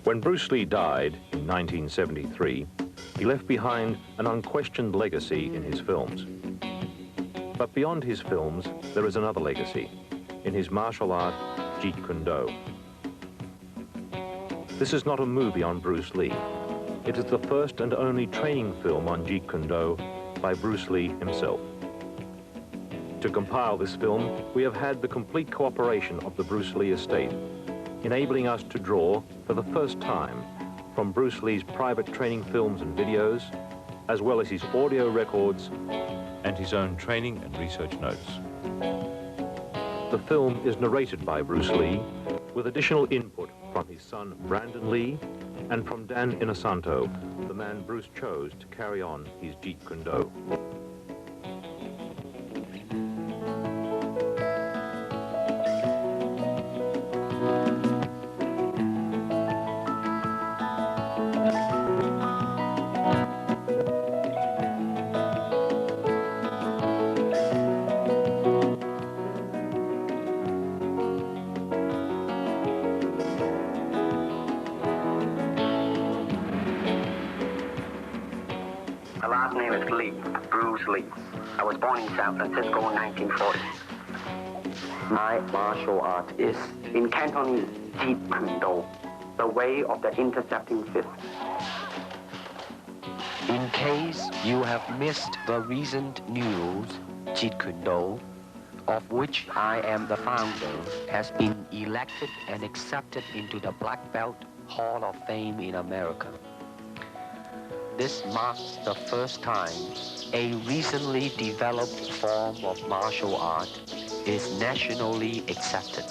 When Bruce Lee died in 1973, he left behind an unquestioned legacy in his films. But beyond his films, there is another legacy, in his martial art, Jeet Kun. This is not a movie on Bruce Lee. It is the first and only training film on Jeet Kun by Bruce Lee himself. To compile this film, we have had the complete cooperation of the Bruce Lee estate, enabling us to draw, for the first time, from Bruce Lee's private training films and videos, as well as his audio records and his own training and research notes. The film is narrated by Bruce Lee, with additional input from his son Brandon Lee and from Dan Inosanto, the man Bruce chose to carry on his Jeet Kun. My last name is Lee, Bruce Lee. I was born in San Francisco in 1940. My martial art is in Cantonese Jeet Kun, the way of the intercepting fist. In case you have missed the recent news, Jeet Kun, of which I am the founder, has been elected and accepted into the Black Belt Hall of Fame in America. This marks the first time a recently developed form of martial art is nationally accepted.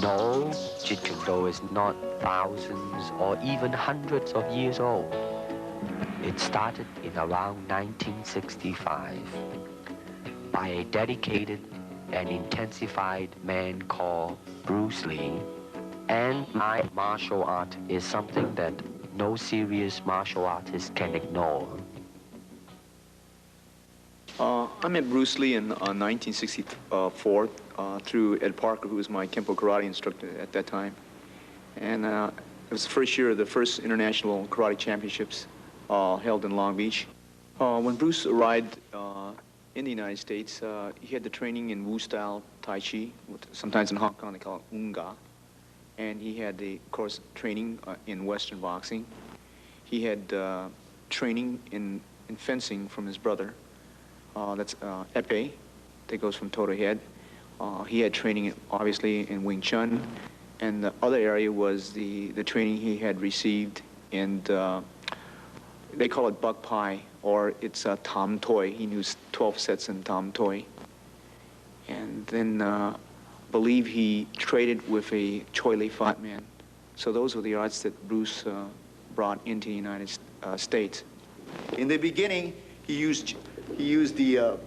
No, Jeet Kun is not thousands or even hundreds of years old. It started in around 1965 by a dedicated and intensified man called Bruce Lee. And my martial art is something that no serious martial artist can ignore. I met Bruce Lee in 1964 through Ed Parker, who was my Kempo karate instructor at that time. And it was the first year of the first international karate championships held in Long Beach. When Bruce arrived in the United States, he had the training in Wu-style Tai Chi, sometimes in Hong Kong they call it Unga. And he had, of course, training in Western boxing. He had training in fencing from his brother. That's epee, that goes from toe to head. He had training, obviously, in Wing Chun. And the other area was the training he had received in, they call it Buk Pai, or it's Tam Toi. He knew 12 sets in Tam Toi. And then believe he traded with a Choi Li Fat man. So those were the arts that Bruce brought into the United States. In the beginning, he used the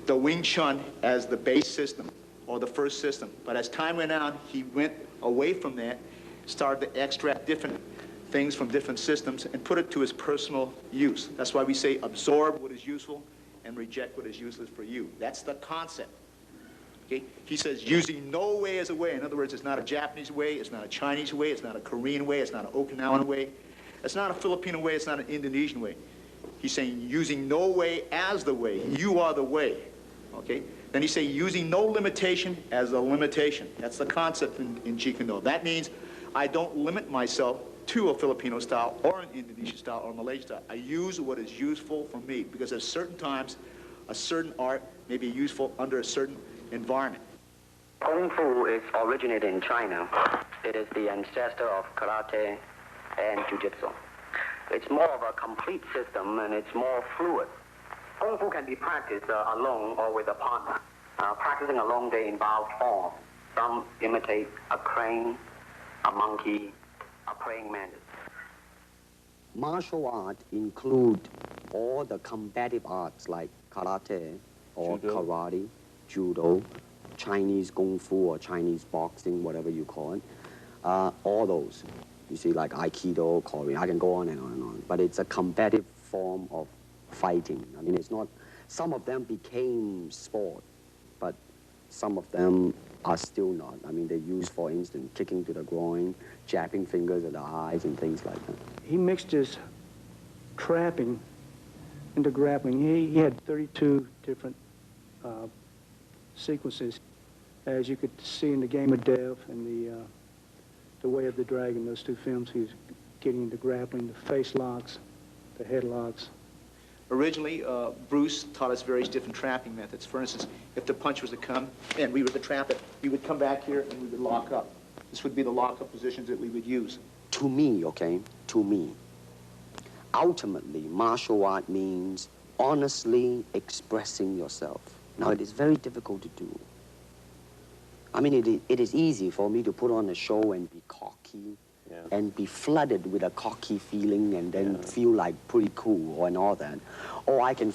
Wing Chun as the base system, or the first system. But as time went on, he went away from that, started to extract different things from different systems and put it to his personal use. That's why we say absorb what is useful and reject what is useless for you. That's the concept. Okay? He says using no way as a way. In other words, it's not a Japanese way, it's not a Chinese way, it's not a Korean way, it's not an Okinawan way, it's not a Filipino way, it's not an Indonesian way. He's saying using no way as the way. You are the way. Okay? Then he's saying using no limitation as a limitation. That's the concept in Jeet Kun. That means I don't limit myself to a Filipino style or an Indonesian style or a Malaysian style. I use what is useful for me, because at certain times a certain art may be useful under a certain environment. Kung Fu is originated in China. It is the ancestor of karate and jiu-jitsu. It's more of a complete system, and it's more fluid. Kung Fu can be practiced alone or with a partner. Practicing alone, they involve form. Some imitate a crane, a monkey, a praying mantis. Martial art include all the combative arts like karate or karate, judo, Chinese kung fu or Chinese boxing, whatever you call it. All those. You see, like Aikido, Korean, I can go on and on and on. But it's a combative form of fighting. I mean, it's not, some of them became sport, but some of them are still not. I mean, they use, for instance, kicking to the groin, jabbing fingers at the eyes, and things like that. He mixed his trapping into grappling. He had 32 different sequences, as you could see in The Game of Death and the Way of the Dragon, those two films. He was getting into grappling, the face locks, the head locks. Originally, Bruce taught us various different trapping methods. For instance, if the punch was to come and we were to trap it, we would come back here and we would lock up. This would be the lock-up positions that we would use. To me, okay, to me, ultimately, martial art means honestly expressing yourself. Now, it is very difficult to do. I mean, it is easy for me to put on a show and be cocky, and be flooded with a cocky feeling and then feel like pretty cool and all that. Or I can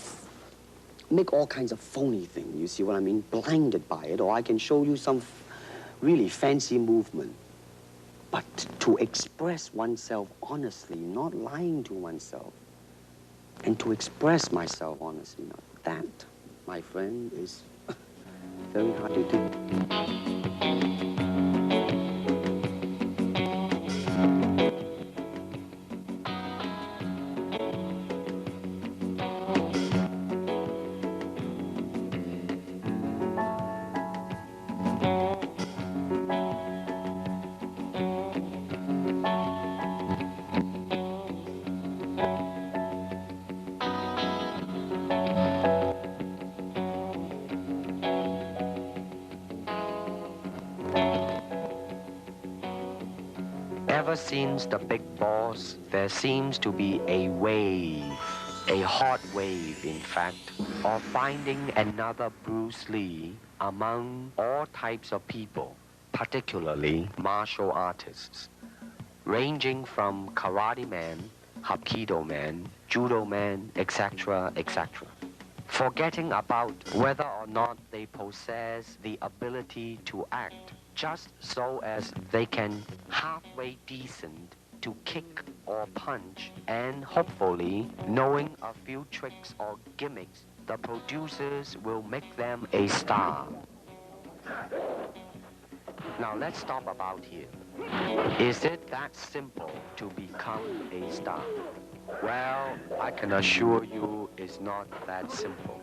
make all kinds of phony things, you see what I mean? Blinded by it. Or I can show you some really fancy movement. But to express oneself honestly, not lying to oneself, and to express myself honestly, that, my friend, is very hard to do. Ever since the big boss, there seems to be a wave, a hot wave, in fact, of finding another Bruce Lee among all types of people, particularly martial artists, ranging from karate man, hapkido man, judo man, etc., etc., forgetting about whether or not they possess the ability to act, just so as they can halfway decent to kick or punch, and hopefully, knowing a few tricks or gimmicks, the producers will make them a star. Now let's stop about here. Is it that simple to become a star? Well, I can assure you it's not that simple.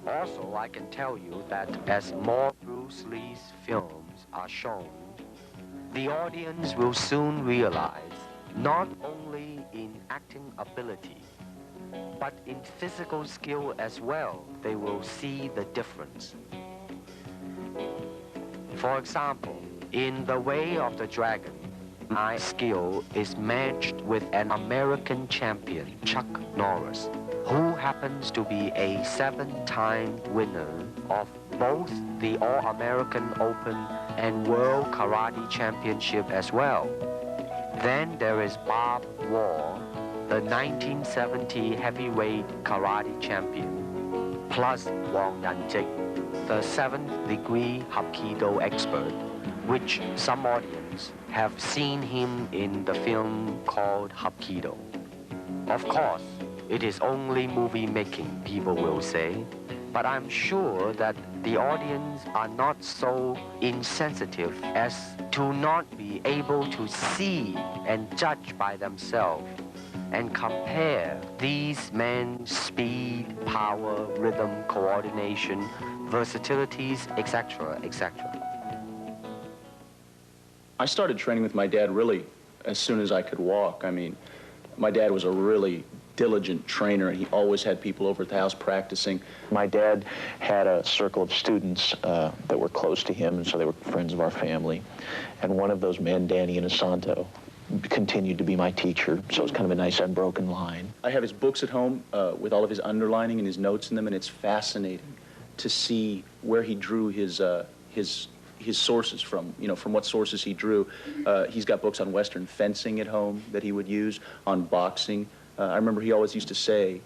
Also, I can tell you that as more Bruce Lee's films are shown, the audience will soon realize not only in acting ability, but in physical skill as well, they will see the difference. For example, in The Way of the Dragon, my skill is matched with an American champion, Chuck Norris, who happens to be a 7-time winner of both the All-American Open and World Karate Championship as well. Then there is Bob Wall, the 1970 heavyweight karate champion, plus Wang Yanjik, the 7th degree Hapkido expert, which some audience have seen him in the film called Hapkido. Of course, it is only movie making, people will say, but I'm sure that the audience are not so insensitive as to not be able to see and judge by themselves and compare these men's speed, power, rhythm, coordination, versatilities, etc., etc. I started training with my dad really as soon as I could walk. I mean, my dad was a really diligent trainer, and he always had people over at the house practicing. My dad had a circle of students that were close to him, and so they were friends of our family. And one of those men, Danny Inosanto, continued to be my teacher, so it was kind of a nice unbroken line. I have his books at home with all of his underlining and his notes in them, and it's fascinating to see where he drew his sources from, you know, from what sources he drew. He's got books on Western fencing at home that he would use, on boxing. I remember he always used to say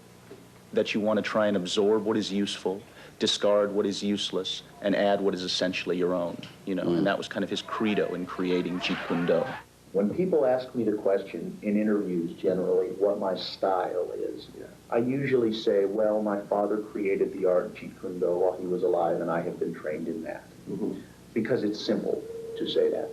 that you want to try and absorb what is useful, discard what is useless, and add what is essentially your own, you know, and that was kind of his credo in creating Jeet Kun Do. When people ask me the question in interviews generally what my style is, I usually say, well, my father created the art of Jeet Kun Do while he was alive, and I have been trained in that. because it's simple to say that.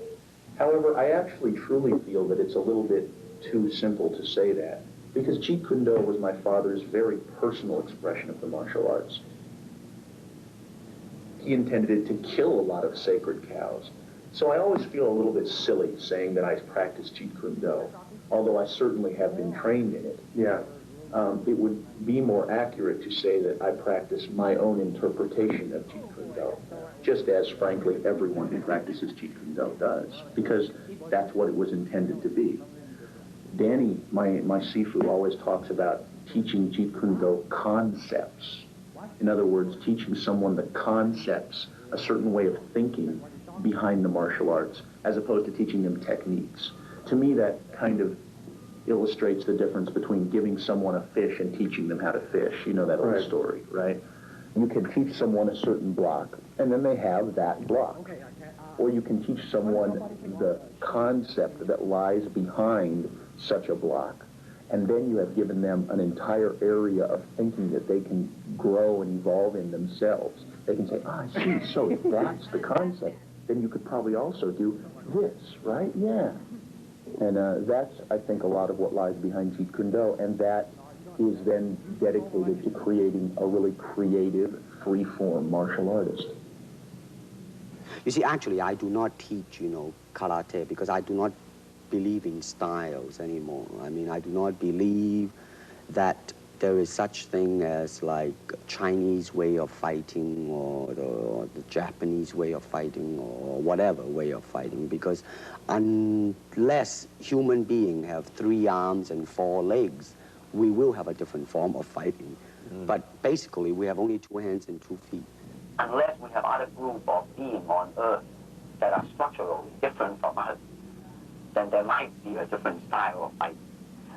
However, I actually truly feel that it's a little bit too simple to say that, because Jeet Kune Do was my father's very personal expression of the martial arts. He intended it to kill a lot of sacred cows. So I always feel a little bit silly saying that I practice Jeet Kune Do, although I certainly have been trained in it. Yeah. It would be more accurate to say that I practice my own interpretation of Jeet Kune Do, just as, frankly, everyone who practices Jeet Kune Do does, because that's what it was intended to be. Danny, my Sifu, always talks about teaching Jeet Kune Do concepts. In other words, teaching someone the concepts, a certain way of thinking behind the martial arts, as opposed to teaching them techniques. To me, that kind of illustrates the difference between giving someone a fish and teaching them how to fish. You know that old story, right? You can teach someone a certain block, and then they have that block. Or you can teach someone the concept that lies behind such a block, and then you have given them an entire area of thinking that they can grow and evolve in themselves. They can say, I see, so if that's the concept, then you could probably also do this, right? Yeah. And that's, I think, a lot of what lies behind Jeet Kune Do, and that is then dedicated to creating a really creative, free-form martial artist. You see, actually, I do not teach, karate, because I do not believe in styles anymore. I mean, I do not believe that there is such thing as like Chinese way of fighting or the Japanese way of fighting or whatever way of fighting, because unless human beings have 3 arms and 4 legs, we will have a different form of fighting. But basically, we have only 2 hands and 2 feet. Unless we have other group of beings on Earth that are structurally different from us, then there might be a different style of fighting.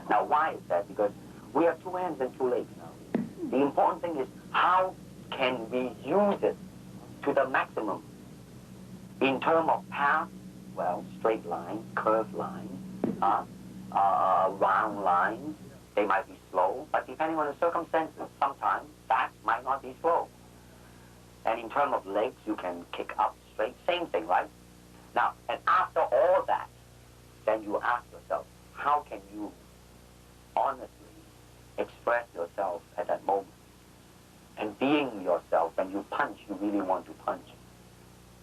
Now, why is that? Because we have 2 hands and 2 legs now. The important thing is how can we use it to the maximum in terms of path, well, straight line, curved line, round lines. They might be slow, but depending on the circumstances, sometimes that might not be slow. And in terms of legs, you can kick up straight, same thing, right? Now, and after all that, then you ask yourself, how can you honestly express yourself at that moment? And being yourself, when you punch, you really want to punch.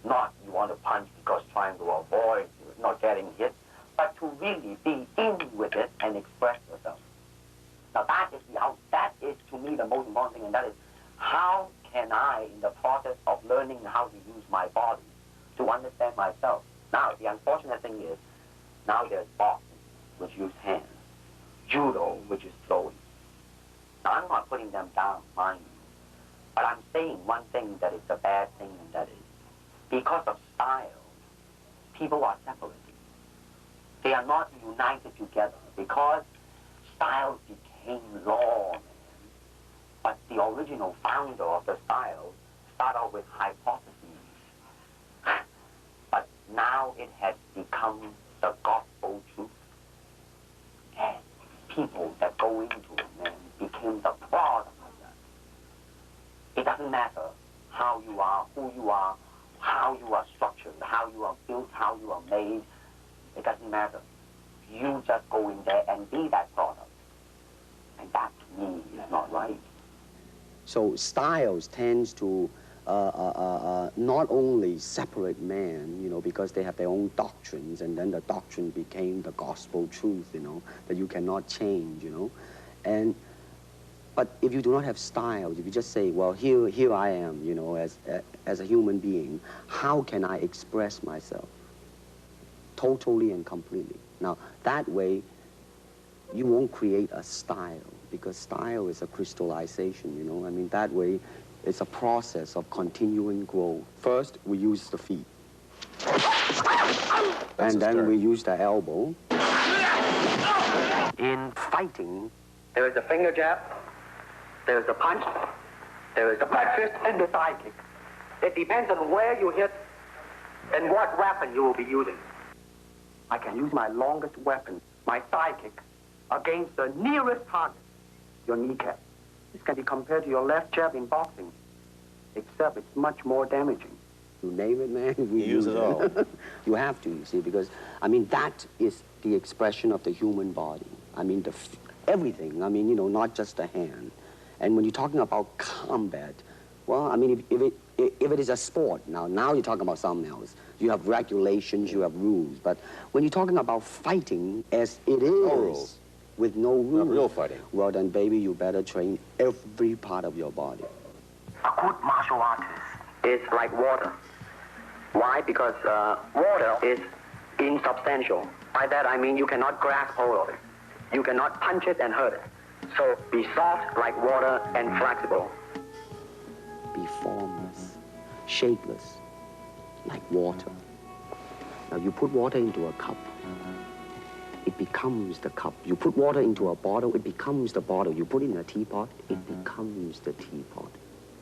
Not you want to punch because trying to avoid not getting hit, but to really be in with it and express yourself. Now that is to me the most important thing, and that is how can I, in the process of learning how to use my body, to understand myself. Now, the unfortunate thing is, now there's boxing, which use hands, judo, which is throwing. Now, I'm not putting them down, mind you, but I'm saying one thing that is a bad thing, and that is, because of style, people are separated. They are not united together, because styles became law, man. But the original founder of the style started out with hypotheses. But now it has become the gospel truth. And people that go into it, man, became the product of that. It doesn't matter how you are, who you are, how you are structured, how you are built, how you are made. It doesn't matter. You just go in there and be that product. And that, to me, is not right. So styles tends to not only separate men, because they have their own doctrines, and then the doctrine became the gospel truth, that you cannot change, But if you do not have styles, if you just say, well, here I am, as a human being, how can I express myself totally and completely? Now, that way, you won't create a style, because style is a crystallization, I mean, that way, it's a process of continuing growth. First, we use the feet. And then we use the elbow. In fighting, there is a finger jab, there is a punch, there is a back fist, and the side kick. It depends on where you hit and what weapon you will be using. I can use my longest weapon, my side kick, against the nearest target, your kneecap. This can be compared to your left jab in boxing, except it's much more damaging. You name it, man. We You use it all. You have to, you see, because, I mean, that is the expression of the human body. I mean, everything. I mean, you know, not just the hand. And when you're talking about combat, well, I mean, if it is a sport, now you're talking about something else. You have regulations, you have rules. But when you're talking about fighting as it is, rules. with no rules, real fighting. well, then, baby, you better train every part of your body. A good martial artist is like water. Why? Because water is insubstantial. By that, I mean you cannot grasp hold of it. You cannot punch it and hurt it. So be soft like water and flexible. Be formless, shapeless, like water. Now you put water into a cup, it becomes the cup. You put water into a bottle, it becomes the bottle. You put it in a teapot, it becomes the teapot.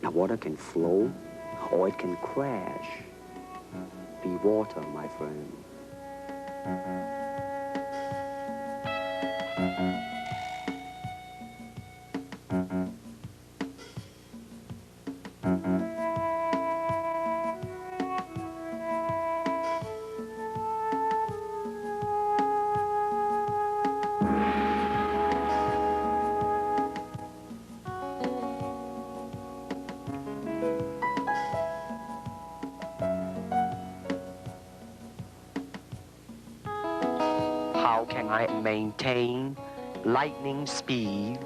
Now water can flow or it can crash. Be water, my friend. How can I maintain lightning speed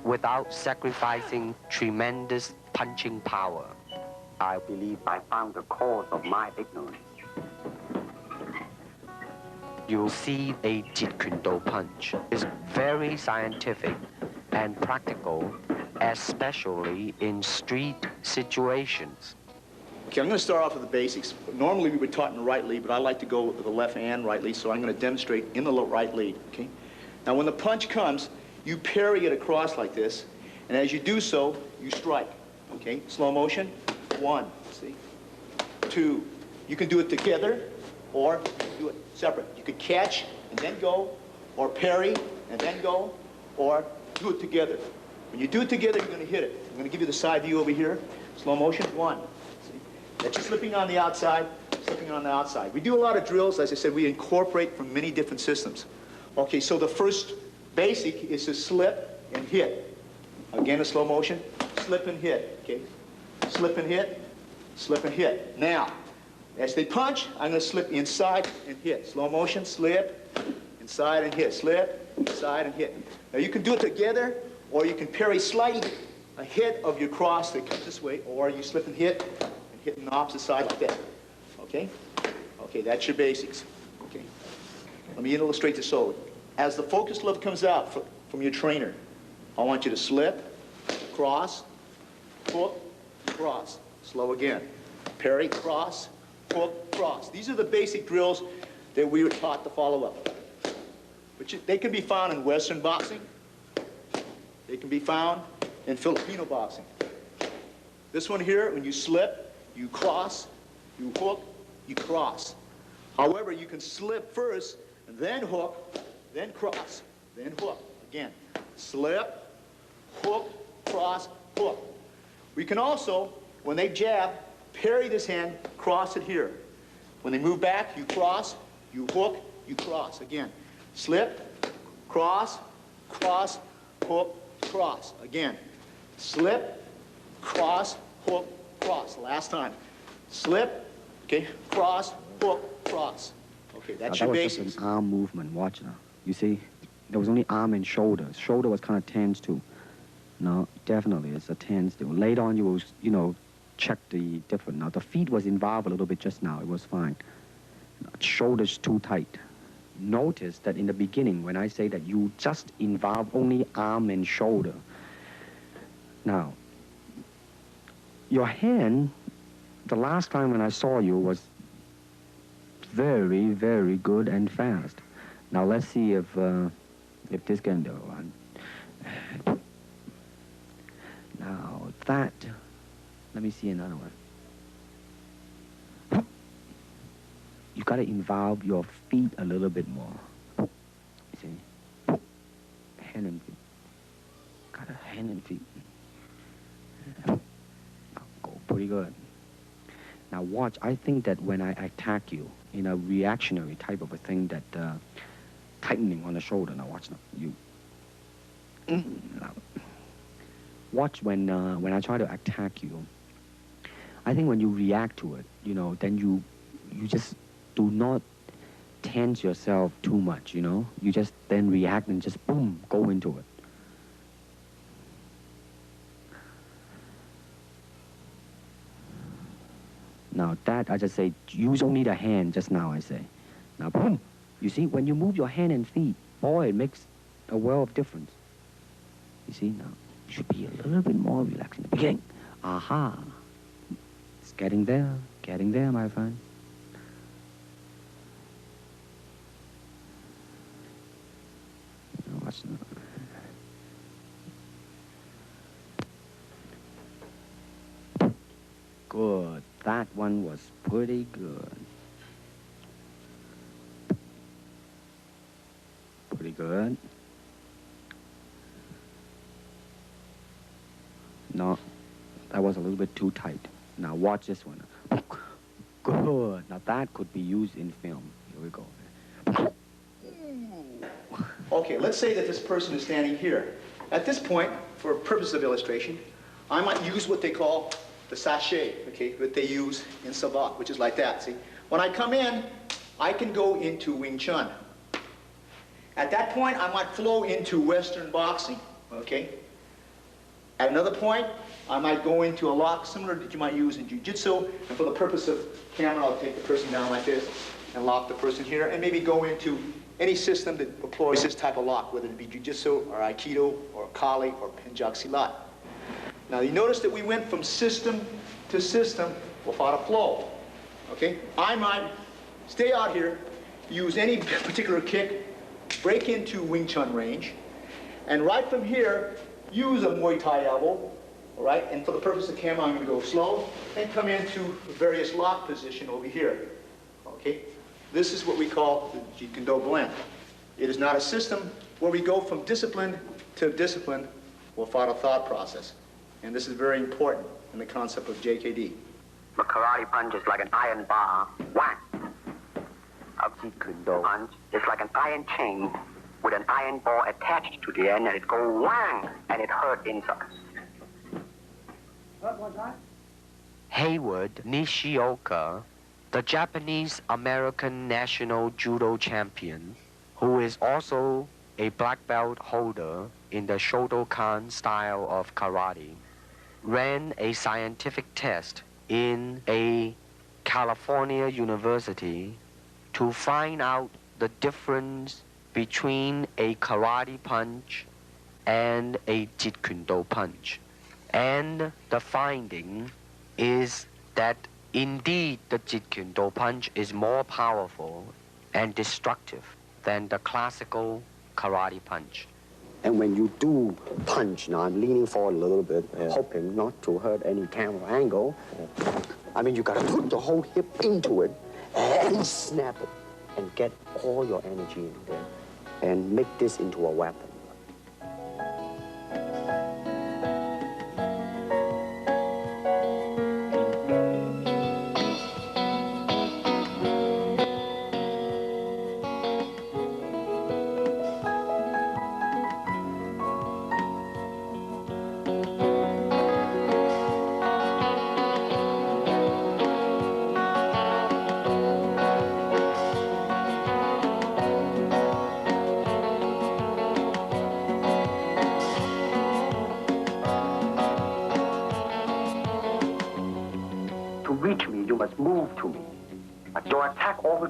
without sacrificing tremendous punching power? I believe I found the cause of my ignorance. You'll see a Jeet Kune Do punch is very scientific and practical, especially in street situations. Okay, I'm going to start off with the basics. Normally we were taught in the right lead, but I like to go with the left and right lead, so I'm going to demonstrate in the right lead, okay? Now when the punch comes, you parry it across like this, and as you do so, you strike, okay? Slow motion, 1, see? 2. You can do it together, or you can do it separate. You could catch and then go, or parry and then go, or do it together. When you do it together, you're going to hit it. I'm going to give you the side view over here. Slow motion, 1. That's just slipping on the outside, slipping on the outside. We do a lot of drills. As I said, we incorporate from many different systems. Okay, so the first basic is to slip and hit. Again, a slow motion, slip and hit, okay? Slip and hit, slip and hit. Now, as they punch, I'm going to slip inside and hit. Slow motion, slip, inside and hit. Slip, inside and hit. Now, you can do it together, or you can parry slightly ahead of your cross that comes this way, or you slip and hit on the opposite side like that, okay? Okay, that's your basics, okay? Let me illustrate this so. As the focus glove comes out from your trainer, I want you to slip, cross, hook, cross. Slow again. Parry, cross, hook, cross. These are the basic drills that we were taught to follow up. But they can be found in Western boxing. They can be found in Filipino boxing. This one here, when you slip, you cross, you hook, you cross. However, you can slip first, then hook, then cross, then hook. Again, slip, hook, cross, hook. We can also, when they jab, parry this hand, cross it here. When they move back, you cross, you hook, you cross. Again, slip, cross, cross, hook, cross. Again, slip, cross, hook, cross. Last time. Slip, okay, cross, hook, cross. Okay, that's your basics. That was just an arm movement. Watch now. You see, there was only arm and shoulders. Shoulder was kind of tense too. No, definitely, it's a tense. Later on, you will, you know, check the different. Now, the feet was involved a little bit just now. It was fine. Shoulders too tight. Notice that in the beginning, when I say that you just involve only arm and shoulder. Now, your hand, the last time when I saw you was very, very good and fast. Now let's see if this can do it. Now that, let me see another one. You gotta involve your feet a little bit more. You see? Hand and feet. Got a hand and feet. Go pretty good. Now watch, I think that when I attack you in a reactionary type of a thing that tightening on the shoulder, now watch now, you. Now, watch when I try to attack you. I think when you react to it, you know, then you just do not tense yourself too much, you know. You just then react and just boom, go into it. Now that, I just say, use only the hand just now, I say. Now boom, you see, when you move your hand and feet, boy, it makes a world of difference. You see, now, you should be a little bit more relaxed in the beginning. Aha. It's getting there, my friend. Now, watch now. Good. That one was pretty good. Pretty good. No, that was a little bit too tight. Now watch this one. Good. Now that could be used in film. Here we go. Okay, let's say that this person is standing here. At this point, for purposes of illustration, I might use what they call the sachet, okay, that they use in Savate, which is like that, see? When I come in, I can go into Wing Chun. At that point, I might flow into Western boxing, okay? At another point, I might go into a lock similar that you might use in Jiu-Jitsu, and for the purpose of camera, I'll take the person down like this and lock the person here, and maybe go into any system that employs this type of lock, whether it be Jiu-Jitsu or Aikido or Kali or Penjak Silat. Now you notice that we went from system to system without a flow, okay? I might stay out here, use any particular kick, break into Wing Chun range, and right from here, use a Muay Thai elbow, all right? And for the purpose of camera, I'm gonna go slow and come into various lock position over here, okay? This is what we call the Jeet Kun Do blend. It is not a system where we go from discipline to discipline without a thought process. And this is very important in the concept of JKD. A karate punch is like an iron bar. Whack. A Jeet Kun Do punch is like an iron chain with an iron ball attached to the end, and it goes whang, and it hurt inside. Hayward Nishioka, the Japanese-American national judo champion, who is also a black belt holder in the Shotokan style of karate, ran a scientific test in a California university to find out the difference between a karate punch and a Jeet Kun Do punch. And the finding is that indeed the Jeet Kun Do punch is more powerful and destructive than the classical karate punch. And when you do punch, now I'm leaning forward a little bit, hoping not to hurt any camera angle. I mean, you gotta put the whole hip into it and snap it and get all your energy in there and make this into a weapon.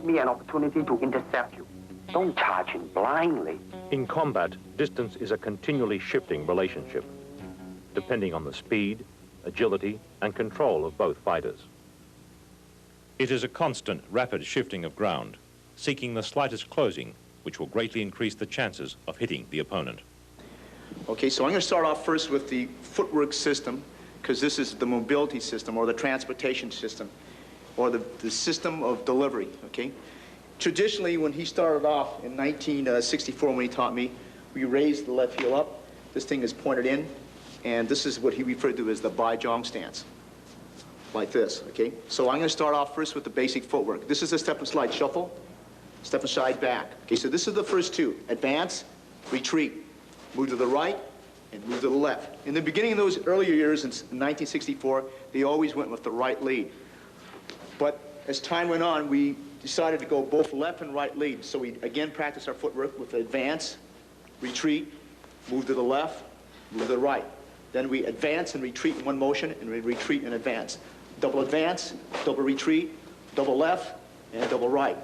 An opportunity to intercept you. Don't charge him blindly. In combat, distance is a continually shifting relationship, depending on the speed, agility, and control of both fighters. It is a constant, rapid shifting of ground, seeking the slightest closing, which will greatly increase the chances of hitting the opponent. Okay, so I'm going to start off first with the footwork system, because this is the mobility system or the transportation system, or the system of delivery, okay? Traditionally, when he started off in 1964, when he taught me, we raised the left heel up. This thing is pointed in, and this is what he referred to as the Bai Zhong stance. like this, okay? So I'm going to start off first with the basic footwork. This is a step and slide shuffle, step and slide back. Okay, so this is the first two. Advance, retreat, move to the right, and move to the left. In the beginning of those earlier years in 1964, they always went with the right lead. But as time went on, we decided to go both left and right lead. So we again practice our footwork with advance, retreat, move to the left, move to the right. Then we advance and retreat in one motion, and we retreat and advance. Double advance, double retreat, double left, and double right.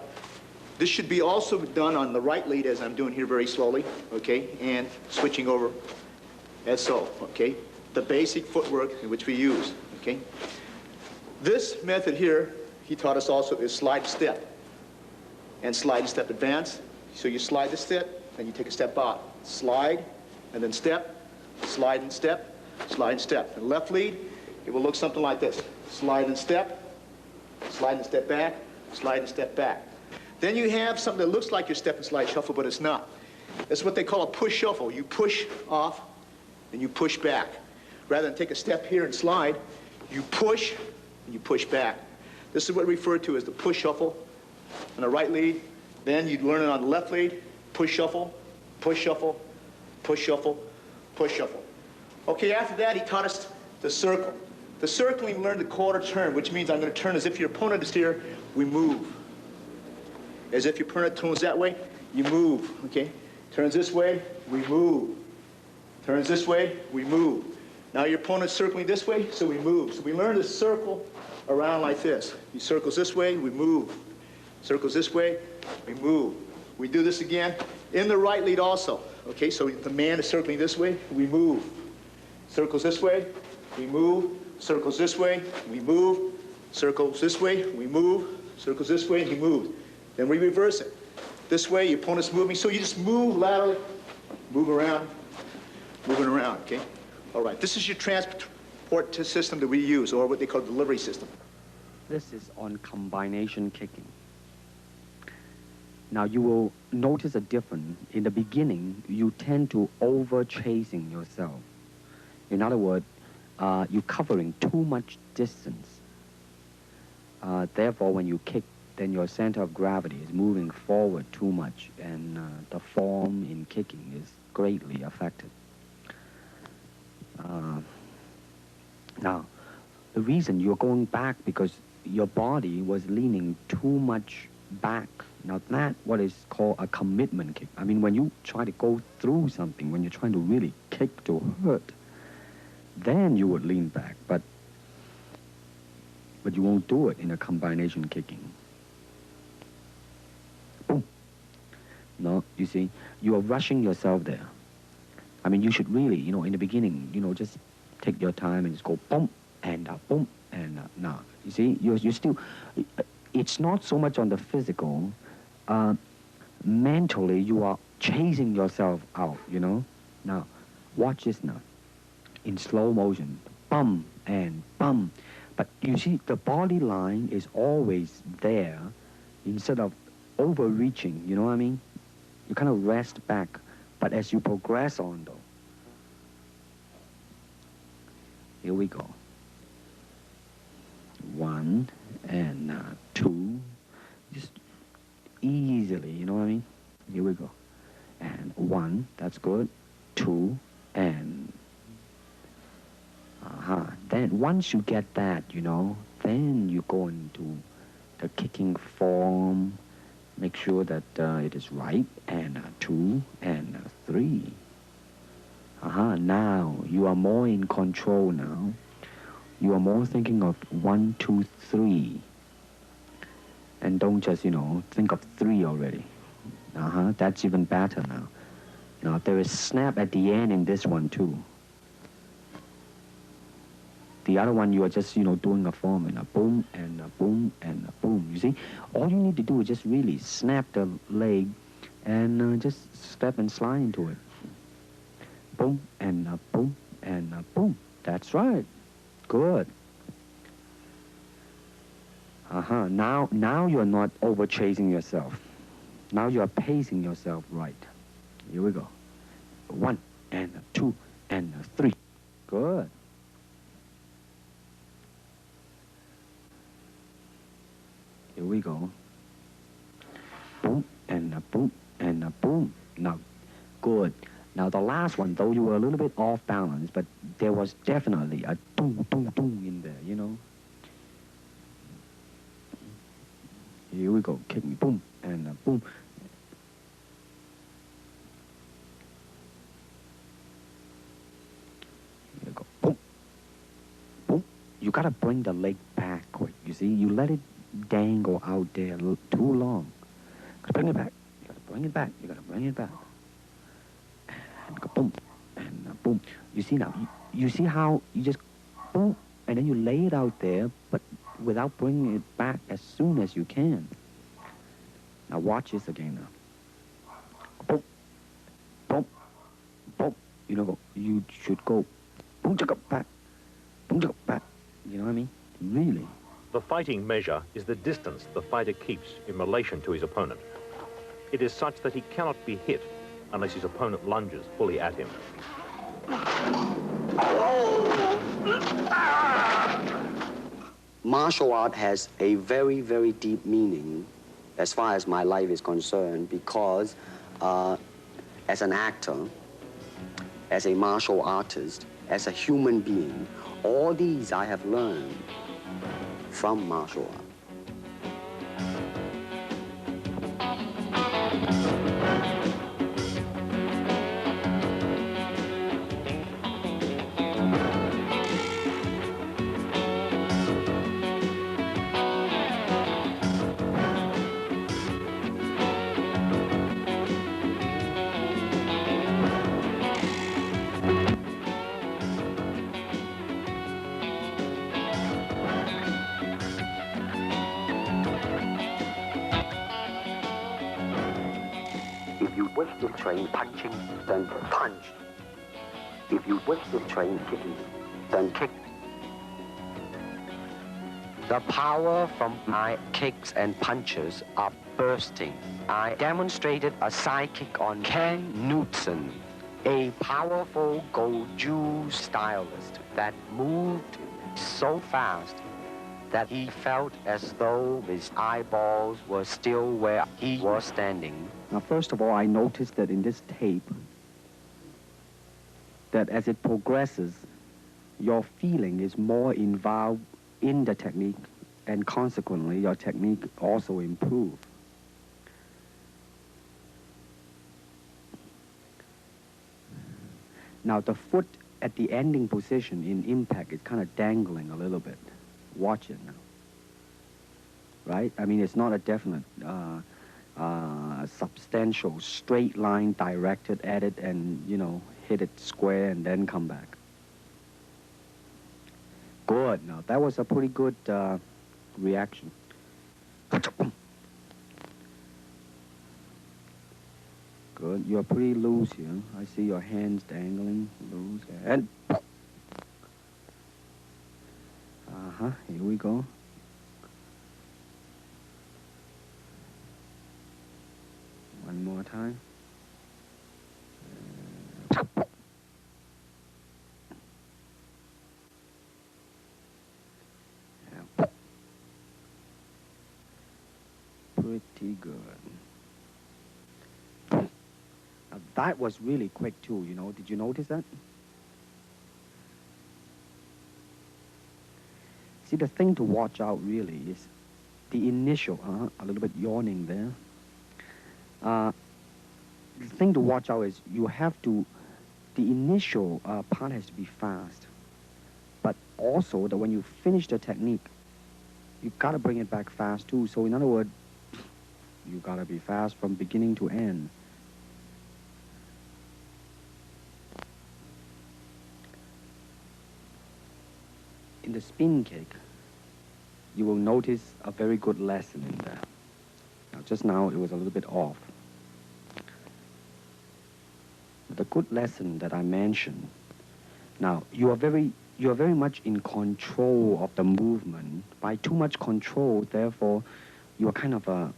This should be also done on the right lead as I'm doing here very slowly, okay, and switching over as so, okay? The basic footwork in which we use, okay? This method here, he taught us also, is slide step. And slide and step advance. So you slide the step, and you take a step out. Slide, and then step, slide and step, slide and step. And left lead, it will look something like this. Slide and step back, slide and step back. Then you have something that looks like your step and slide shuffle, but it's not. That's what they call a push shuffle. You push off, and you push back. Rather than take a step here and slide, you push, and you push back. This is what we refer to as the push shuffle on the right lead. Then you'd learn it on the left lead, push shuffle, push shuffle, push shuffle, push shuffle. Okay, after that, he taught us the circle. The circle, we learned the quarter turn, which means I'm going to turn as if your opponent is here, we move. As if your opponent turns that way, you move, okay? Turns this way, we move. Turns this way, we move. Now your opponent's circling this way, so we move. So we learn to circle around like this. He circles this way, we move. Circles this way, we move. We do this again in the right lead also. Okay, so the man is circling this way, we move. Circles this way, we move. Circles this way, we move. Circles this way, we move. Circles this way, he moves. Then we reverse it. This way, your opponent's moving, so you just move laterally, move around, moving around, okay? All right, this is your transport system that we use, or what they call delivery system. This is on combination kicking. Now you will notice a difference. In the beginning, you tend to over-chasing yourself. In other words, you're covering too much distance. Therefore, when you kick, then your center of gravity is moving forward too much, and the form in kicking is greatly affected. Now, the reason you're going back because your body was leaning too much back. Now that what is called a commitment kick. I mean, when you try to go through something, when you're trying to really kick to hurt, then you would lean back, but you won't do it in a combination kicking. Boom. No, you see, you are rushing yourself there. I mean, you should really, in the beginning, just take your time and just go boom, and now, you see, you're still, it's not so much on the physical, mentally you are chasing yourself out, Now, watch this now. In slow motion, bum and bum. But you see, the body line is always there instead of overreaching, you know what I mean? You kind of rest back, but as you progress on, though. Here we go. 1 and 2. Just easily, you know what I mean? Here we go. And 1, that's good. 2, and... Then once you get that, then you go into the kicking form, make sure that it is right, and 2, and 3. Now you are more in control now. You are more thinking of 1, 2, 3. And don't just, think of 3 already. That's even better now. Now there is snap at the end in this one too. The other one, you are just, doing a form and a boom and a boom and a boom. You see, all you need to do is just really snap the leg and just step and slide into it. Boom and a boom and a boom. That's right. Good. Now you're not over chasing yourself. Now you are pacing yourself right. Here we go. 1 and 2 and 3. Good. we go. Boom, and a boom, and a boom. Now, good. Now, the last one, though, you were a little bit off balance, but there was definitely a doom, doom, doom in there, you know? Here we go. Kick me. Boom, and a boom. Here we go. Boom. Boom. You gotta bring the leg back quick, you see? You let it dangle out there too long. Gotta bring it back. You gotta bring it back. You gotta bring it back. And go boom. And boom. You see now? You see how you just boom, and then you lay it out there, but without bringing it back as soon as you can. Now watch this again now. Boom. Boom. Boom. You know, you should go boom, chaka, back. Boom, chaka, back. You know what I mean? Really. The fighting measure is the distance the fighter keeps in relation to his opponent. It is such that he cannot be hit unless his opponent lunges fully at him. Martial art has a very, very deep meaning as far as my life is concerned because as an actor, as a martial artist, as a human being, all these I have learned from martial art. If you wish to train punching, then punch. If you wish to train kicking, then kick. The power from my kicks and punches are bursting. I demonstrated a side kick on Ken Knutson, a powerful Goju stylist that moved so fast that he felt as though his eyeballs were still where he was standing. Now, first of all, I noticed that in this tape, that as it progresses, your feeling is more involved in the technique, and consequently, your technique also improves. Now, the foot at the ending position in impact is kind of dangling a little bit. Watch it now. Right? I mean, it's not a definite, substantial, straight line directed at it and, you know, hit it square and then come back. Good. Now, that was a pretty good reaction. Good. You're pretty loose here. I see your hands dangling loose. And... Uh-huh. Here we go. One more time. Pretty good. Now, that was really quick too, you know. Did you notice that? See, the thing to watch out really is the initial, a little bit yawning there. The thing to watch out is you have to, the initial part has to be fast. But also that when you finish the technique, you gotta bring it back fast too. So in other words, you gotta be fast from beginning to end. In the spin kick, you will notice a very good lesson in there. Now, just now, it was a little bit off. The good lesson that I mentioned, now, you are very much in control of the movement. By too much control, therefore, you are kind of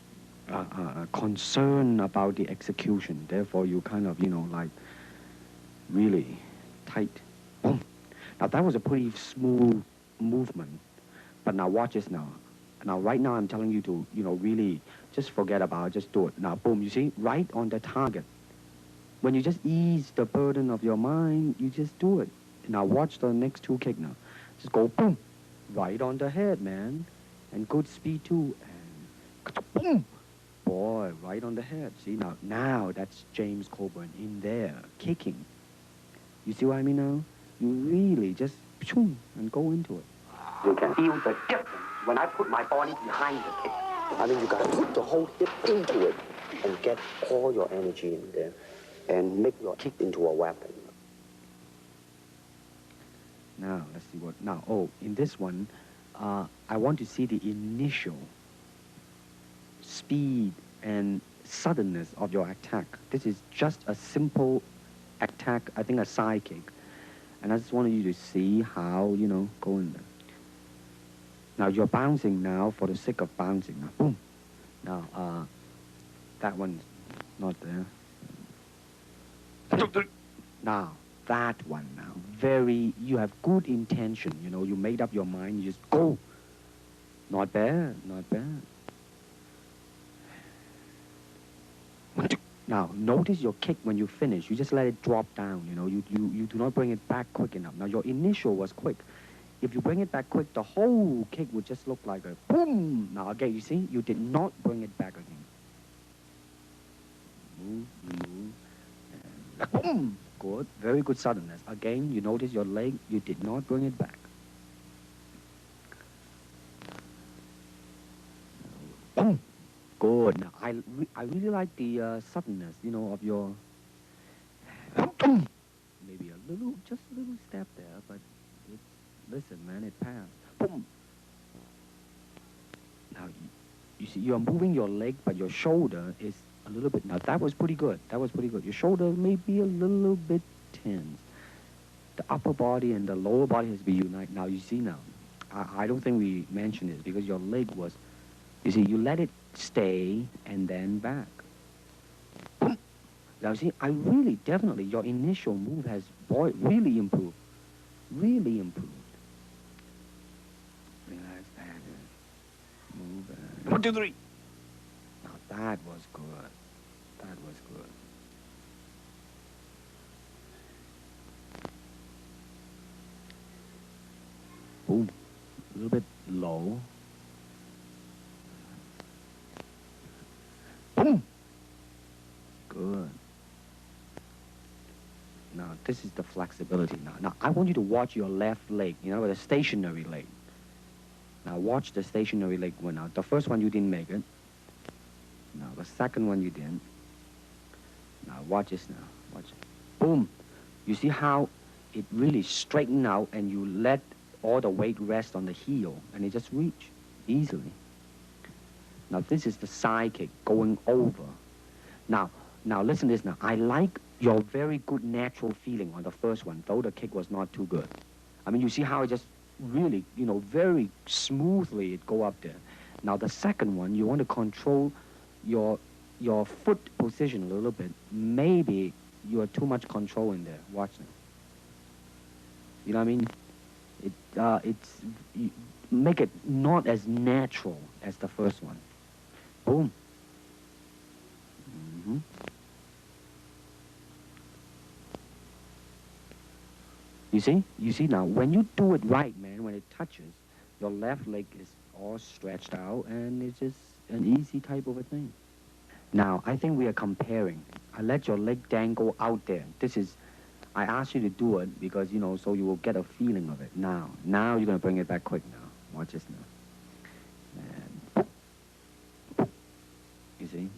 concerned about the execution. Therefore, you kind of, you know, like, really tight. Boom. Now, that was a pretty smooth movement. But now watch this now. Now, right now, I'm telling you to, really just forget about it, just do it. Now, boom, you see, right on the target. When you just ease the burden of your mind, you just do it. Now, watch the next two kick now. Just go, boom, right on the head, man. And good speed, too. And boom, boy, right on the head. See, now that's James Coburn in there, kicking. You see what I mean now? You really just, and go into it. You can feel the difference when I put my body behind the kick. I mean, you gotta put the whole hip into it and get all your energy in there and make your kick into a weapon. Now, let's see what, in this one, I want to see the initial speed and suddenness of your attack. This is just a simple attack, I think a side kick. And I just wanted you to see how, go in there. Now, you're bouncing now for the sake of bouncing. Now, boom. Now, that one's not there. Now, that one now. You have good intention, you made up your mind, you just go. Not bad, not bad. Now, notice your kick when you finish. You just let it drop down, You do not bring it back quick enough. Now, your initial was quick. If you bring it back quick, the whole kick would just look like a boom. Now, again, you see, you did not bring it back again. Move, and boom. Good, very good suddenness. Again, you notice your leg, you did not bring it back. Boom. Good. Now, I really like the suddenness, of your... Maybe just a little step there, but listen, man, it passed. Boom. Now, you see, you're moving your leg, but your shoulder is a little bit... Now, that was pretty good. That was pretty good. Your shoulder may be a little bit tense. The upper body and the lower body has been united. Now, you see now, I don't think we mentioned this because your leg was... You see, you let it stay and then back. Boom. Now, see, I really, definitely, your initial move has, really improved. Really improved. Relax that. Move back. 1, 2, 3. Now, that was good. That was good. Boom. A little bit low. Boom. Good. Now, this is the flexibility now. Now, I want you to watch your left leg, with a stationary leg. Now, watch the stationary leg one out. The first one, you didn't make it. Now, the second one, you didn't. Now, watch this now. Watch it. Boom. You see how it really straightened out and you let all the weight rest on the heel and it just reach easily. Now, this is the side kick going over. Now, listen to this now. I like your very good natural feeling on the first one, though the kick was not too good. I mean, you see how it just really, very smoothly it go up there. Now, the second one, you want to control your foot position a little bit. Maybe you are too much control in there. Watch now. You know what I mean? You make it not as natural as the first one. Boom. Mm-hmm. You see now, when you do it right, man, when it touches, your left leg is all stretched out and it's just an easy type of a thing. Now, I think we are comparing. I let your leg dangle out there. I asked you to do it because, so you will get a feeling of it. Now you're going to bring it back quick now. Watch this now. And you see?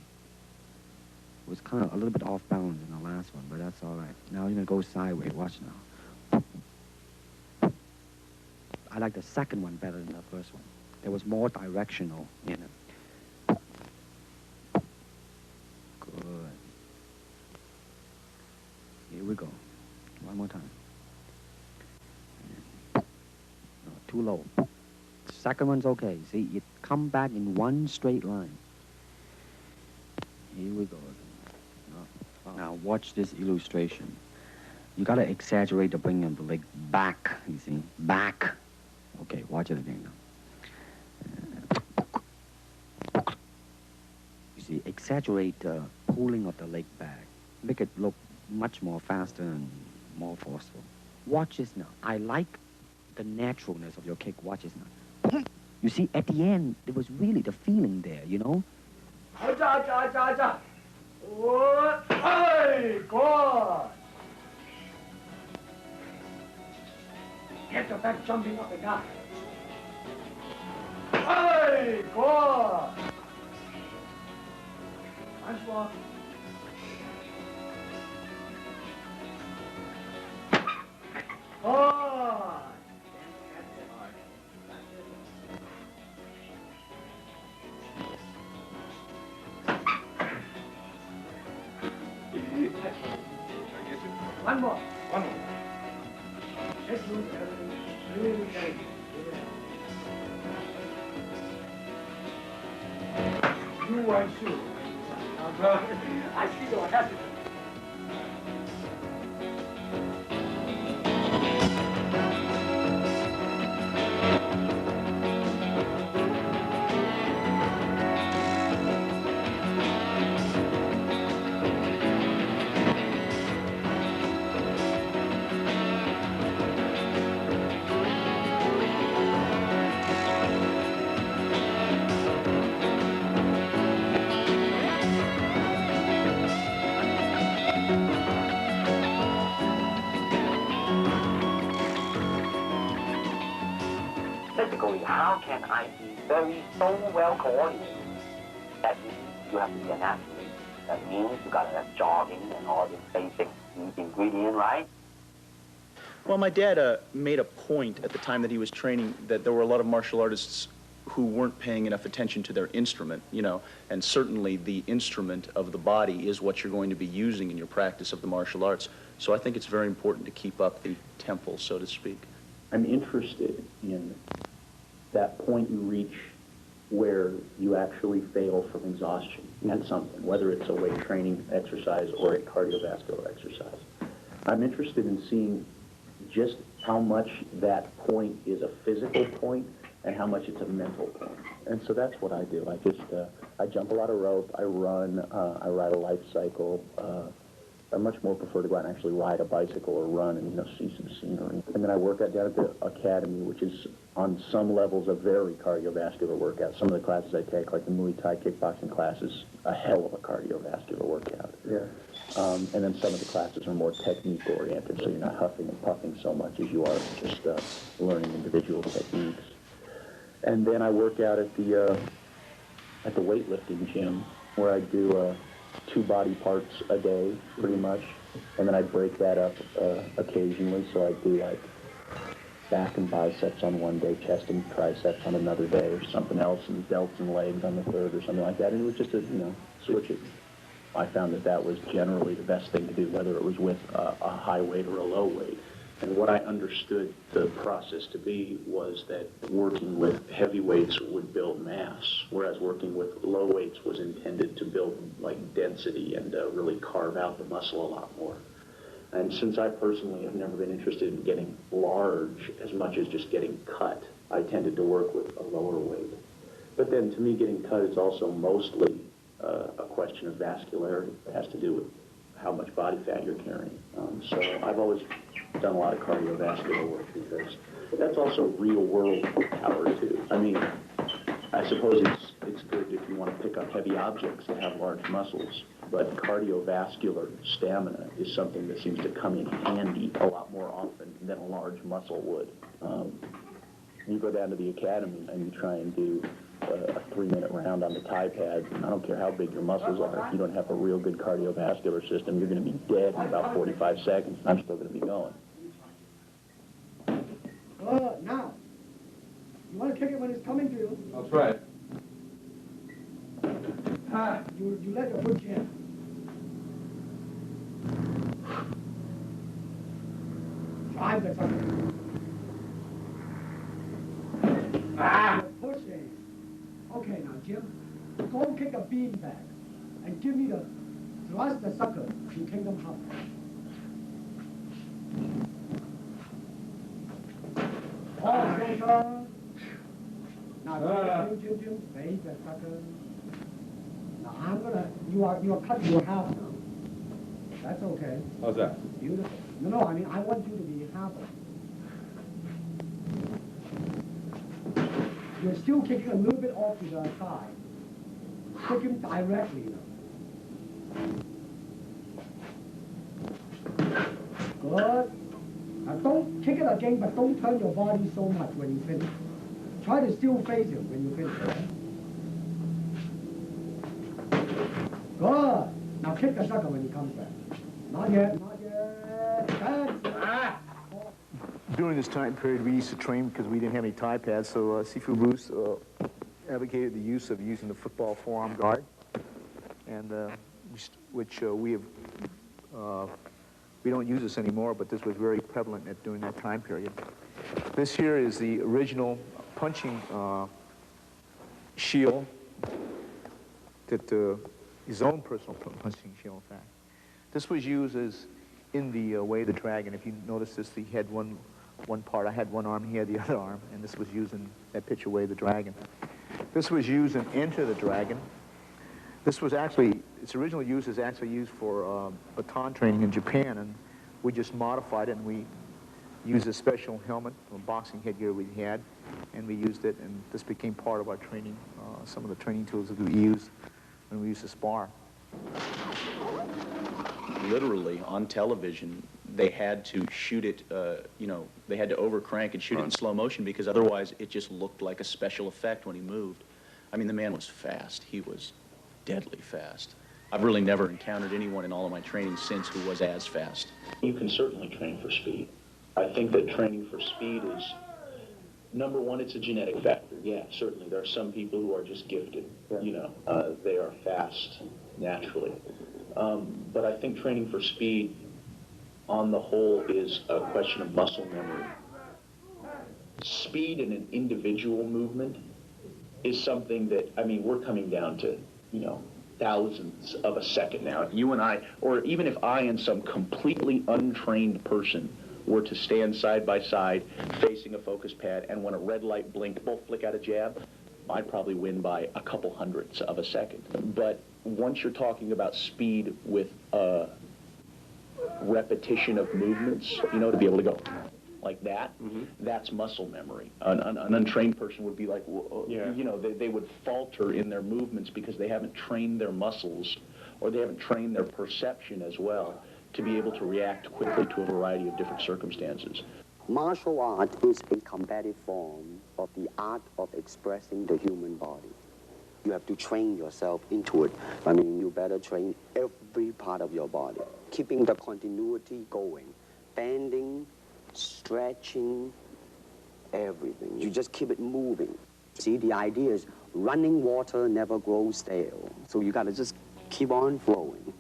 It was kind of a little bit off balance in the last one, but that's all right. Now you're going to go sideways. Watch now. I like the second one better than the first one. There was more directional in it. Good. Here we go. One more time. No, too low. Second one's okay. See, it come back in one straight line. Here we go. Now watch this illustration. You gotta exaggerate the bringing of the leg back, you see. Back. Okay, watch it again now. exaggerate the pulling of the leg back, make it look much more faster and more forceful. Watch this now. I like the naturalness of your kick. Watch this now. You see, at the end, there was really the feeling there, you know? Get your back jumping up and down. Hey, good. Nice one. Oh. One more. One more. Let's do it. Really good. You weren't sure. I see your hesitant. Physically, how can I be so well coordinated? That means you have to be an athlete. That means you gotta have jogging and all this basic ingredient, right? Well, my dad made a point at the time that he was training that there were a lot of martial artists who weren't paying enough attention to their instrument, you know, and certainly the instrument of the body is what you're going to be using in your practice of the martial arts. So I think it's very important to keep up the tempo, so to speak. I'm interested in that point you reach where you actually fail from exhaustion at something, whether it's a weight training exercise or a cardiovascular exercise. I'm interested in seeing just how much that point is a physical point and how much it's a mental point. And so that's what I do. I jump a lot of rope, I run, I ride a life cycle. I much more prefer to go out and actually ride a bicycle or run and, you know, see some scenery. And then I work out down at the academy, which is on some levels a very cardiovascular workout. Some of the classes I take, like the Muay Thai kickboxing classes, a hell of a cardiovascular workout. Yeah. And then some of the classes are more technique oriented, so you're not huffing and puffing so much as you are just learning individual techniques. And then I work out at the weightlifting gym, where I do 2 body parts a day, pretty much, and then I break that up occasionally. So I do like back and biceps on one day, chest and triceps on another day, or something else, and delts and legs on the third, or something like that. And it was just a, you know, switch it. I found that that was generally the best thing to do, whether it was with a high weight or a low weight. And what I understood the process to be was that working with heavy weights would build mass, whereas working with low weights was intended to build like density and really carve out the muscle a lot more. And since I personally have never been interested in getting large as much as just getting cut, I tended to work with a lower weight. But then to me, getting cut is also mostly a question of vascularity. It has to do with how much body fat you're carrying. So I've always done a lot of cardiovascular work because that's also real world power too. I mean, I suppose it's good if you want to pick up heavy objects that have large muscles, but cardiovascular stamina is something that seems to come in handy a lot more often than a large muscle would. You go down to the academy and you try and do a 3-minute round on the Thai pad. I don't care how big your muscles are. If you don't have a real good cardiovascular system, you're going to be dead in about 45 seconds. I'm still going to be going. Now, you want to kick it when it's coming to you. That's right. You let your foot jam. Drive the sucker. You're pushing. Okay, now, Jim, go kick a bean bag and give me the thrust the sucker to Kingdom Hub. Now, Jim, face the sucker. Now, You are cut your half now. That's okay. How's that? Beautiful. No, I mean, I want you to be half. You're still kicking a little bit off to the side. Kick him directly now. Good. Now don't kick it again, but don't turn your body so much when you finish. Try to still face him when you finish. Good. Now kick the sucker when he comes back. Not yet, not yet. That's it. During this time period, we used to train because we didn't have any tie pads, so Sifu Bruce advocated the use of using the football forearm guard, and which we don't use this anymore, but this was very prevalent during that time period. This here is the original punching shield that his own personal punching shield, in fact. This was used as in the Way of the Dragon. If you notice this, he had one part. I had one arm, he had the other arm, and this was used in that picture, Way of the Dragon. This was used in Enter the Dragon. This was actually, its original use is actually used for baton training in Japan, and we just modified it, and we used a special helmet, a boxing headgear we had, and we used it, and this became part of our training, some of the training tools that we used when we used to spar. Literally, on television, they had to shoot it, they had to overcrank and shoot it in slow motion because otherwise it just looked like a special effect when he moved. I mean, the man was fast. He was deadly fast. I've really never encountered anyone in all of my training since who was as fast. You can certainly train for speed. I think that training for speed is, number one, it's a genetic factor. Yeah, certainly. There are some people who are just gifted. They are fast naturally. But I think training for speed, on the whole, is a question of muscle memory. Speed in an individual movement is something that, I mean, we're coming down to, thousandths of a second now. You and I, or even if I and some completely untrained person were to stand side by side facing a focus pad, and when a red light blinked, both flick out a jab, I'd probably win by a couple hundredths of a second. But once you're talking about speed with repetition of movements, to be able to go like that, that's muscle memory. An untrained person would be like, they would falter in their movements because they haven't trained their muscles, or they haven't trained their perception as well to be able to react quickly to a variety of different circumstances. Martial art is a combative form of the art of expressing the human body. You have to train yourself into it. I mean, you better train every part of your body, keeping the continuity going, bending, stretching, everything. You just keep it moving. See, the idea is running water never grows stale. So you got to just keep on flowing.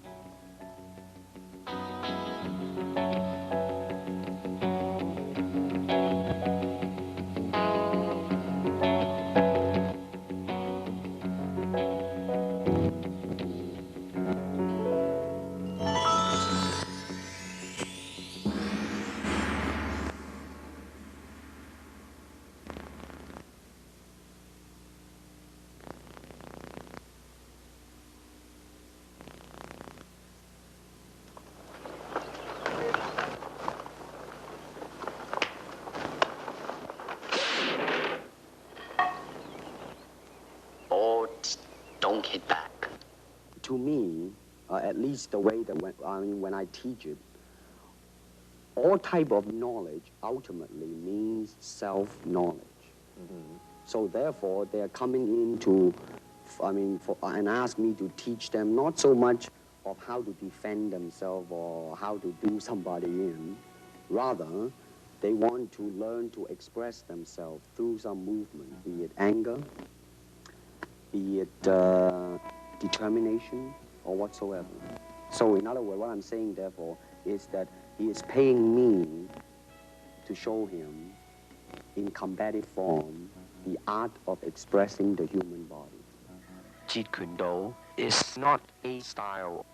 Don't hit back. To me, at least the way that when I teach it, all type of knowledge ultimately means self-knowledge. So therefore, they're coming in to, and ask me to teach them not so much of how to defend themselves or how to do somebody in. Rather, they want to learn to express themselves through some movement, be it anger, be it determination, or whatsoever. So in other words, what I'm saying, therefore, is that he is paying me to show him, in combative form, the art of expressing the human body. Jeet Kun Do is not a style.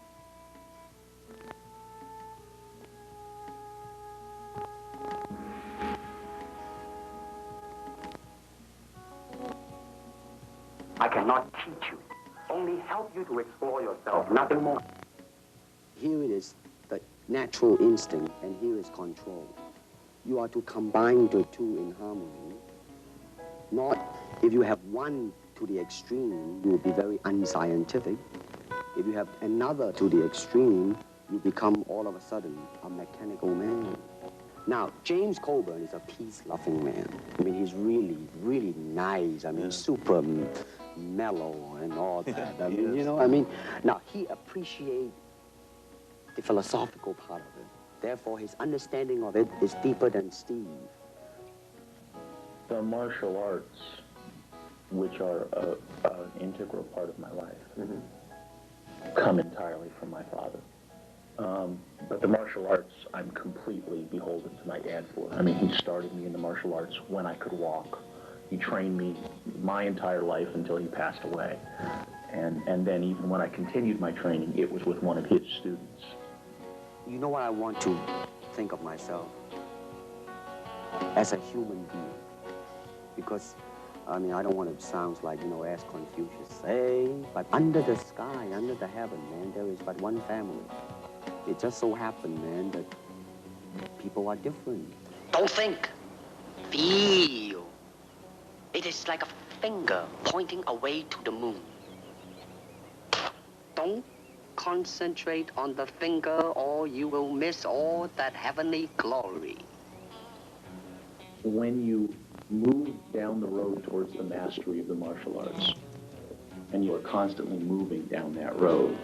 I cannot teach you. Only only help you to explore yourself, nothing more. Here it is, the natural instinct, and here is control. You are to combine the two in harmony. Not, if you have one to the extreme, you will be very unscientific. If you have another to the extreme, you become all of a sudden a mechanical man. Now, James Coburn is a peace-loving man. I mean, he's really, really nice. I mean, super mellow and all that. I mean, you know, I mean, now he appreciates the philosophical part of it. Therefore, his understanding of it is deeper than Steve. The martial arts, which are an integral part of my life, come entirely from my father. But the martial arts, I'm completely beholden to my dad for. I mean, he started me in the martial arts when I could walk. He trained me my entire life until he passed away. And then even when I continued my training, it was with one of his students. You know what I want to think of myself? As a human being. Because, I mean, I don't want to sound like, you know, as Confucius say, but under the sky, under the heaven, man, there is but one family. It just so happened, man, that people are different. Don't think. Feel. It is like a finger pointing away to the moon. Don't concentrate on the finger or you will miss all that heavenly glory. When you move down the road towards the mastery of the martial arts, and you are constantly moving down that road,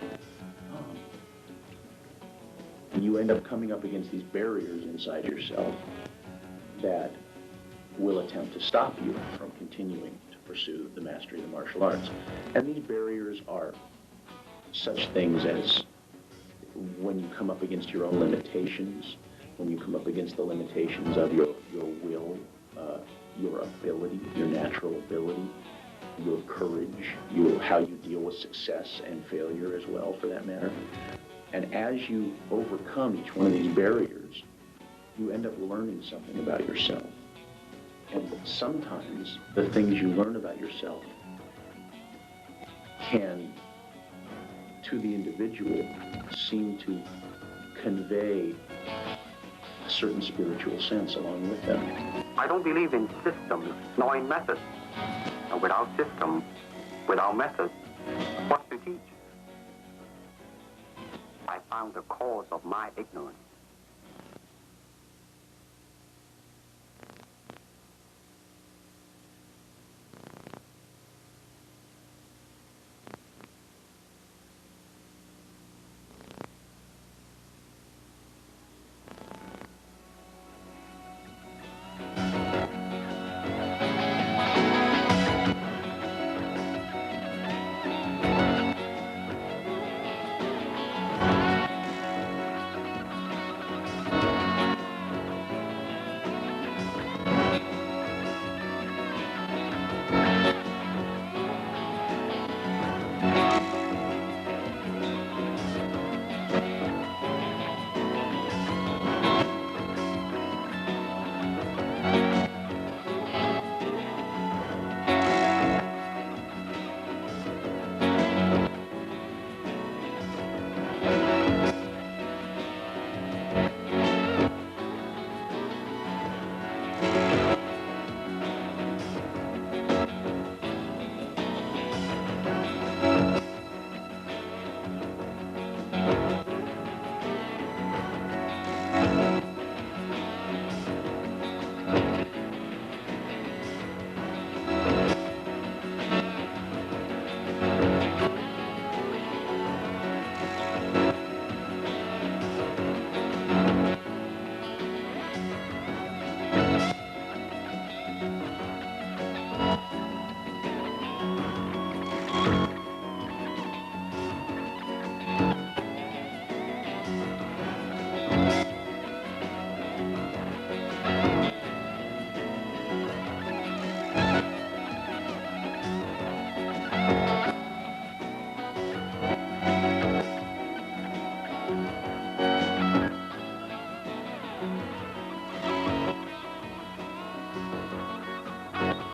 you end up coming up against these barriers inside yourself that will attempt to stop you from continuing to pursue the mastery of the martial arts. And these barriers are such things as when you come up against your own limitations, when you come up against the limitations of your will, your ability, your natural ability, your courage, how you deal with success and failure as well, for that matter. And as you overcome each one of these barriers, you end up learning something about yourself. And sometimes the things you learn about yourself can, to the individual, seem to convey a certain spiritual sense along with them. I don't believe in systems, nor in methods. And without system, without methods, what's to teach? I found the cause of my ignorance.